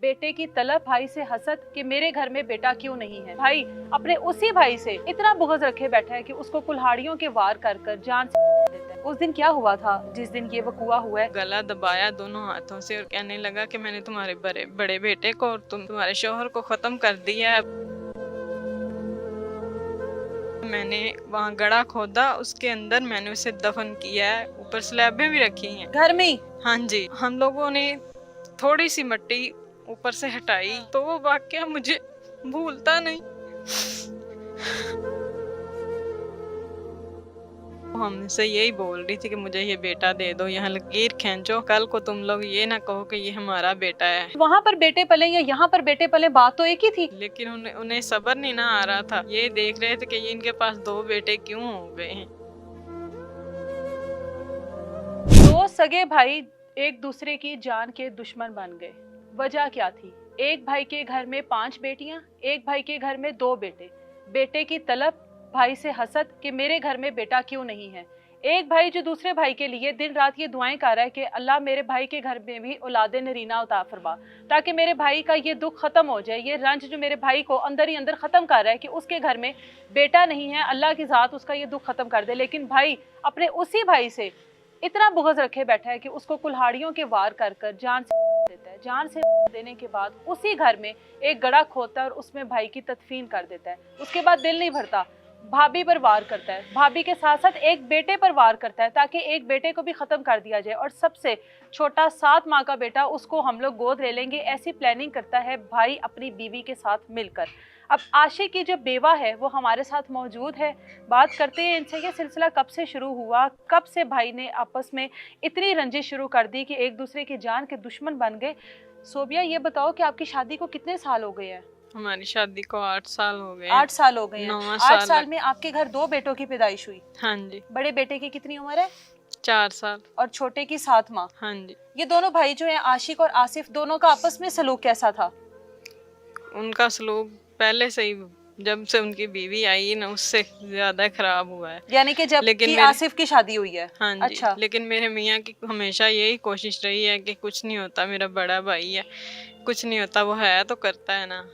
बेटे की तलब, भाई से हसद कि मेरे घर में बेटा क्यों नहीं है। भाई अपने उसी भाई से इतना बुग़्ज़ रखे बैठा है कि उसको कुल्हाड़ियों के वार कर कर जान से देता है। उस दिन क्या हुआ था जिस दिन ये वक़ूआ हुआ है? गला दबाया दोनों हाथों से और कहने लगा कि मैंने तुम्हारे बड़े बेटे को और तुम्हारे शौहर को खत्म कर दिया है। मैंने वहाँ गड़ा खोदा, उसके अंदर मैंने उसे दफन किया है, ऊपर स्लैबें भी रखी हैं घर में ही? हाँ जी, हम लोगों ने थोड़ी सी मिट्टी ऊपर से हटाई तो वो वाकया मुझे भूलता नहीं। हमसे यही बोल रही थी कि मुझे ये बेटा दे दो, यहाँ लकीर खींचो, कल को तुम लोग ये ना कहो कि ये हमारा बेटा है। वहाँ पर बेटे पले या यहाँ पर बेटे पले, बात तो एक ही थी। लेकिन उन्हें सब्र नहीं ना आ रहा था। ये देख रहे थे कि ये इनके पास दो बेटे क्यों हो गए हैं। दो सगे भाई एक दूसरे की जान के दुश्मन बन गए। वजह क्या थी? एक भाई के घर में 5 बेटियां, एक भाई के घर में 2 बेटे। बेटे की तलब, भाई से हसद कि मेरे घर में बेटा क्यों नहीं है। एक भाई जो दूसरे भाई के लिए दिन रात ये दुआएं कर रहा है कि अल्लाह मेरे भाई के घर में भी औलादे नरीना उता फरमा, ताकि मेरे भाई का ये दुख खत्म हो जाए, ये रंज जो मेरे भाई को अंदर ही अंदर खत्म कर रहा है कि उसके घर में बेटा नहीं है, अल्लाह की ज़ात उसका ये दुख खत्म कर दे। लेकिन भाई अपने उसी भाई से इतना बुग़्ज़ रखे बैठा है कि उसको कुल्हाड़ियों के वार कर कर जान से देता है। जान से देने के बाद उसी घर में एक गड़ा खोदता है और उसमें भाई की तदफीन कर देता है। उसके बाद दिल नहीं भरता, भाभी पर वार करता है, भाभी के साथ साथ एक बेटे पर वार करता है ताकि एक बेटे को भी ख़त्म कर दिया जाए और सबसे छोटा 7 माह का बेटा उसको हम लोग गोद ले लेंगे, ऐसी प्लानिंग करता है भाई अपनी बीवी के साथ मिलकर। अब आशिक की जो बेवा है वो हमारे साथ मौजूद है। बात करते हैं इनसे, ये सिलसिला कब से शुरू हुआ, कब से भाई ने आपस में इतनी रंजिश शुरू कर दी कि एक दूसरे की जान के दुश्मन बन गए। सोबिया, ये बताओ कि आपकी शादी को कितने साल हो गए हैं? हमारी शादी को 8 साल हो गए। 8 साल हो गए हैं। 8 साल में आपके घर 2 बेटों की पैदाइश हुई? हाँ जी। बड़े बेटे की कितनी उम्र है? 4 साल। और छोटे की 7 माह? हाँ जी। ये दोनों भाई जो हैं, आशिक और आसिफ, दोनों का आपस में सलूक कैसा था? उनका सलूक पहले से ही, जब से उनकी बीवी आई ना, उससे ज्यादा खराब हुआ है। यानी कि जब कि आसिफ की शादी हुई है? हाँ जी। अच्छा। लेकिन मेरे मियाँ की हमेशा यही कोशिश रही है कि कुछ नहीं होता, मेरा बड़ा भाई है, कुछ नहीं होता, वो है तो करता है ना,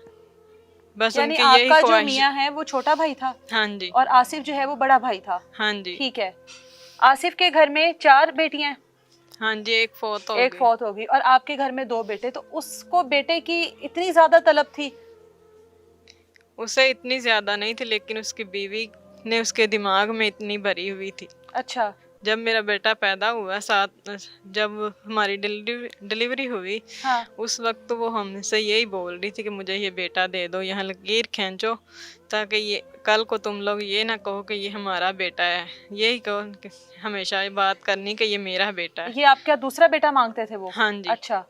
बस यानी उनकी यही आपका जो ख्वाहिश। मियाँ है वो छोटा भाई था? हाँ जी। और आसिफ जो है वो बड़ा भाई था? हाँ जी। ठीक है। आसिफ के घर में 4 बेटियां हैं? हाँ जी, एक फौत हो गई और आपके घर में 2 बेटे। तो उसको बेटे की इतनी ज्यादा तलब थी? उसे इतनी ज्यादा नहीं थी, लेकिन उसकी बीवी ने उसके दिमाग में इतनी भरी हुई थी। अच्छा। जब मेरा बेटा पैदा हुआ, जब हमारी डिलीवरी हुई, हाँ। उस वक्त तो वो हमसे यही बोल रही थी कि मुझे ये बेटा दे दो, यहाँ लकीर खींचो, ताकि ये कल को तुम लोग ये ना कहो कि ये हमारा बेटा है, यही कहो कि हमेशा ये बात करनी कि ये मेरा बेटा है। ये आपका दूसरा बेटा मांगते थे वो? हाँ जी। अच्छा,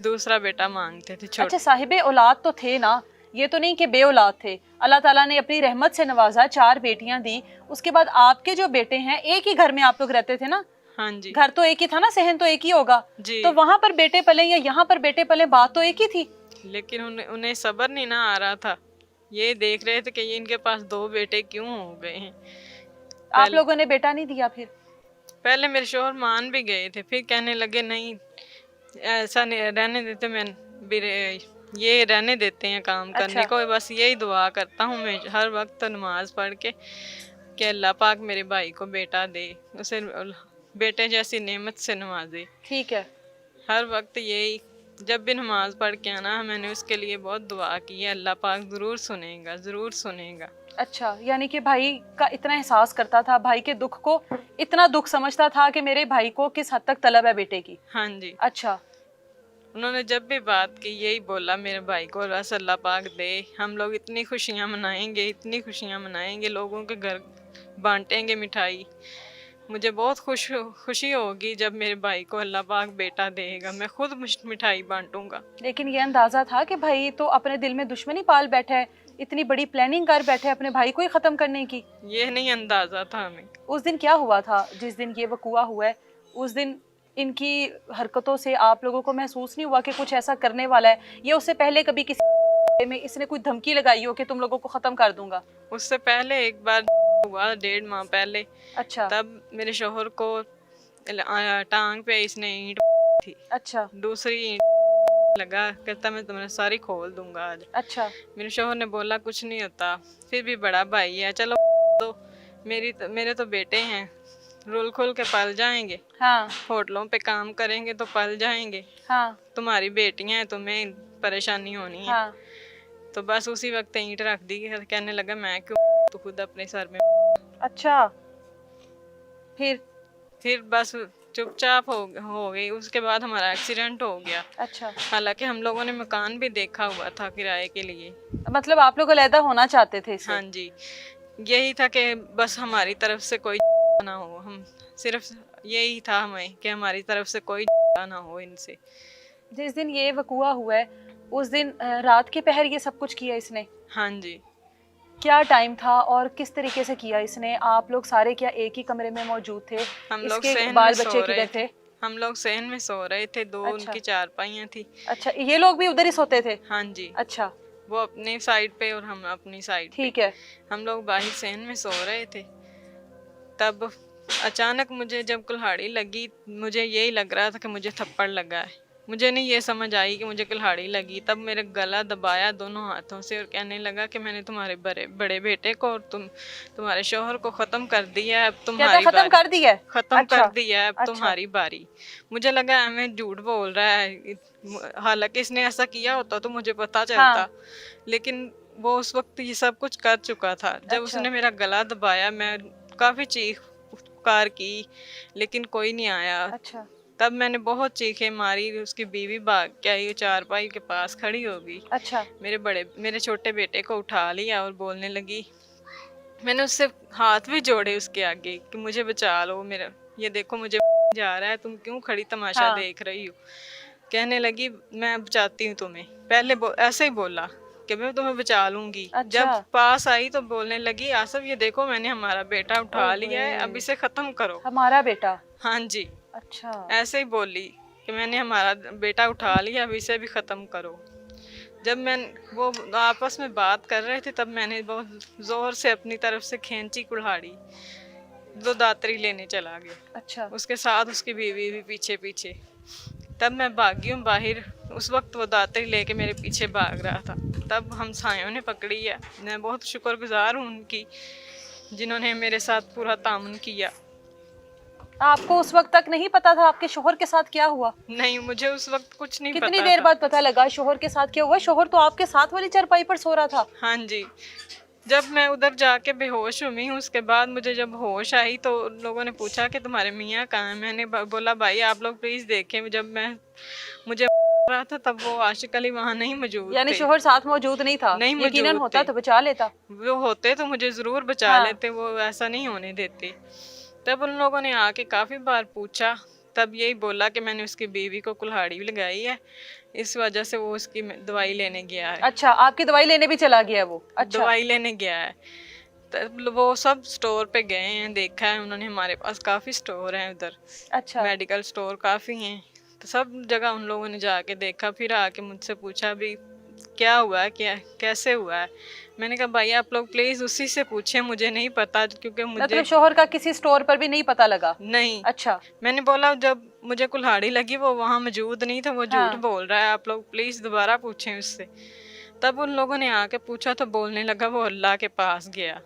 दूसरा बेटा मांगते थे। अच्छा, साहिबे औलाद तो थे ना, ये तो नहीं कि बे औलाद थे। अल्लाह ताला ने अपनी रहमत से नवाजा, 4 बेटियां दी। उसके बाद आपके जो बेटे हैं, एक ही घर में आप लोग रहते थे ना? हाँ जी। घर तो एक ही था ना, सहन तो एक ही होगा जी। तो वहाँ पर बेटे पले या यहाँ पर बेटे पले, बात तो एक ही थी। लेकिन उन्हें सब्र नहीं ना आ रहा था। ये देख रहे थे कि ये इनके पास 2 बेटे क्यों हो गए हैं। आप लोगों ने बेटा नहीं दिया? फिर पहले मेरे शोहर मान भी गए थे, फिर कहने लगे नहीं, ऐसा नहीं रहने देते, मैं ये रहने देते हैं काम करने को। बस यही दुआ करता हूँ मैं हर वक्त नमाज पढ़ के कि अल्लाह पाक मेरे भाई को बेटा दे, उसे बेटे जैसी नेमत से नवाजे। ठीक है। हर वक्त यही, जब भी नमाज पढ़ के आना, मैंने उसके लिए बहुत दुआ की है, अल्लाह पाक ज़रूर सुनेगा, ज़रूर सुनेगा। अच्छा, यानी कि भाई का इतना एहसास करता था, भाई के दुख को इतना दुख समझता था कि मेरे भाई को किस हद तक तलब है बेटे की। हाँ जी। अच्छा। उन्होंने जब भी बात की यही बोला मेरे भाई को बस अल्लाह पाक दे, हम लोग इतनी खुशियाँ मनाएंगे, इतनी खुशियाँ मनाएंगे, लोगों के घर बांटेंगे मिठाई। मुझे बहुत खुशी होगी जब मेरे भाई को अल्लाह पाक बेटा देगा, मैं खुद मिठाई बांटूंगा। लेकिन ये अंदाजा था कि भाई तो अपने दिल में दुश्मनी पाल बैठा है, इतनी बड़ी प्लानिंग कर बैठे अपने भाई को ही खत्म करने की? ये नहीं अंदाजा था हमें। उस दिन क्या हुआ था जिस दिन ये वक़ूआ हुआ है? उस दिन इनकी हरकतों से आप लोगों को महसूस नहीं हुआ कि कुछ ऐसा करने वाला है? ये उससे पहले कभी किसी में इसने कोई धमकी लगाई हो कि तुम लोगों को खत्म कर दूंगा? उससे पहले एक बार हुआ 1.5 माह पहले। अच्छा। तब मेरे शोहर को टांग पे इसने ईंट थी। अच्छा। दूसरी लगा, कहता मैं तुम्हें सारी खोल दूंगा आज। अच्छा। मेरे शोहर ने बोला कुछ नहीं होता, फिर भी बड़ा भाई है, चलो तो मेरे तो बेटे हैं, रुल खुल के पल जाएंगे, हाँ होटलों पे काम करेंगे तो पल जाएंगे, हाँ तुम्हारी बेटियां हैं, तुम्हें परेशानी होनी है। हाँ। तो बस उसी वक्त ईंट रख दी, कहने लगा मैं क्यों, तू खुद अपने सर में। अच्छा, फिर बस चुपचाप हो गई। उसके बाद हमारा एक्सीडेंट हो गया। अच्छा, हालांकि हम लोगों ने मकान भी देखा हुआ था किराए के लिए। मतलब आप लोग अलहदा होना चाहते थे इससे? हाँ जी, यही था कि बस हमारी तरफ से कोई ना हो, हम सिर्फ यही था हमें कि हमारी तरफ से कोई ना हो इनसे। जिस दिन ये वकुआ हुआ है उस दिन रात के पहर ये सब कुछ किया इसने? हाँ जी। क्या टाइम था और किस तरीके से किया इसने? आप लोग सारे क्या एक ही कमरे में मौजूद थे? हम लोग इसके सहन बाल में बच्चे सो रहे किधर थे? हम लोग सहन में सो रहे थे, दो अच्छा। उनकी चारपाइयाँ थी। अच्छा, ये लोग भी उधर ही सोते थे? हाँ जी, अच्छा, वो अपनी साइड पे और हम अपनी साइड पे। ठीक है। हम लोग बाहर सहन में सो रहे थे, तब अचानक मुझे जब कुल्हाड़ी लगी, मुझे यही लग रहा था कि मुझे थप्पड़ लगा है। मुझे नहीं ये समझ आई कि मुझे कुल्हाड़ी लगी। तब मेरे गला दबाया दोनों हाथों से और कहने लगा कि मैंने तुम्हारे बड़े बेटे को और तुम्हारे शोहर को खत्म कर दिया है, अब तुम्हारी खत्म कर दिया है? खत्म अच्छा, कर दिया है, अब अच्छा। तुम्हारी बारी। मुझे लगा हमें झूठ बोल रहा है, हालांकि इसने ऐसा किया होता तो मुझे पता चलता। हाँ। लेकिन वो उस वक्त ये सब कुछ कर चुका था। जब अच्छा। उसने मेरा गला दबाया, मैं काफी चीख पुकार की, लेकिन कोई नहीं आया। अच्छा, तब मैंने बहुत चीखें मारी, उसकी बीवी भाग के आई, चारपाई के पास खड़ी हो गई। अच्छा, मेरे छोटे बेटे को उठा लिया और बोलने लगी। मैंने उससे हाथ भी जोड़े उसके आगे कि मुझे बचा लो, मेरा ये देखो मुझे जा रहा है, तुम क्यों खड़ी तमाशा हाँ। देख रही हो। कहने लगी मैं बचाती हूँ तुम्हें। पहले ऐसे ही बोला कि मैं तुम्हें बचा लूंगी। अच्छा। जब पास आई तो बोलने लगी आसफ ये देखो मैंने हमारा बेटा उठा लिया है, अब इसे खत्म करो। हमारा बेटा? हाँ जी, अच्छा। ऐसे ही बोली कि मैंने हमारा बेटा उठा लिया, अब इसे भी खत्म करो। जब वो आपस में बात कर रहे थे, तब मैंने बहुत जोर से अपनी तरफ से खींची कुल्हाड़ी, वो दातरी लेने चला गया। अच्छा। उसके साथ उसकी बीवी भी पीछे पीछे। तब मैं भागी हूँ बाहर, उस वक्त वो दातरी लेके मेरे पीछे भाग रहा था। तब हम सायों ने पकड़ी है। मैं बहुत शुक्रगुजार हूँ उनकी, जिन्होंने मेरे साथ पूरा तामुन किया। आपको उस वक्त तक नहीं पता था आपके शोहर के साथ क्या हुआ? नहीं, मुझे उस वक्त कुछ नहीं पता कितनी देर था। बाद पता लगा शोहर के साथ क्या हुआ? शोहर तो आपके साथ वाली चारपाई पर सो रहा था। हाँ जी, जब मैं उधर जाके बेहोश हुई, उसके बाद मुझे जब होश आई तो लोगों ने पूछा कि तुम्हारे मियाँ कहाँ हैं। मैंने बोला भाई आप लोग प्लीज देखें। जब मुझे रहा था तब वो आशिक अली वहाँ नहीं मौजूद थे। यानी शोहर साथ मौजूद नहीं था? नहीं मौजूद यकीनन होता थे। तो बचा लेता। वो होते तो मुझे जरूर बचा हाँ। लेते, वो ऐसा नहीं होने देते। तब उन लोगों ने आके काफी बार पूछा, तब यही बोला कि मैंने उसकी बीवी को कुल्हाड़ी लगाई है, इस वजह से वो उसकी दवाई लेने गया है। अच्छा, आपकी दवाई लेने भी चला गया वो? अच्छा। दवाई लेने गया है। तब वो सब स्टोर पे गए हैं, देखा है उन्होंने, हमारे पास काफी स्टोर हैं उधर। अच्छा। मेडिकल स्टोर काफी हैं, तो सब जगह उन लोगों ने जाके देखा। फिर आके मुझसे पूछा भी क्या हुआ है, क्या कैसे हुआ है। मैंने कहा भाई आप लोग प्लीज उसी से पूछें, मुझे नहीं पता, क्योंकि मुझे मतलब शोहर का किसी स्टोर पर भी नहीं पता लगा? नहीं। अच्छा। मैंने बोला जब मुझे कुल्हाड़ी लगी वो वहाँ मौजूद नहीं था, वो हाँ। झूठ बोल रहा है, आप लोग प्लीज दोबारा पूछें उससे। तब उन लोगों ने आके पूछा तो बोलने लगा वो अल्लाह के पास गया।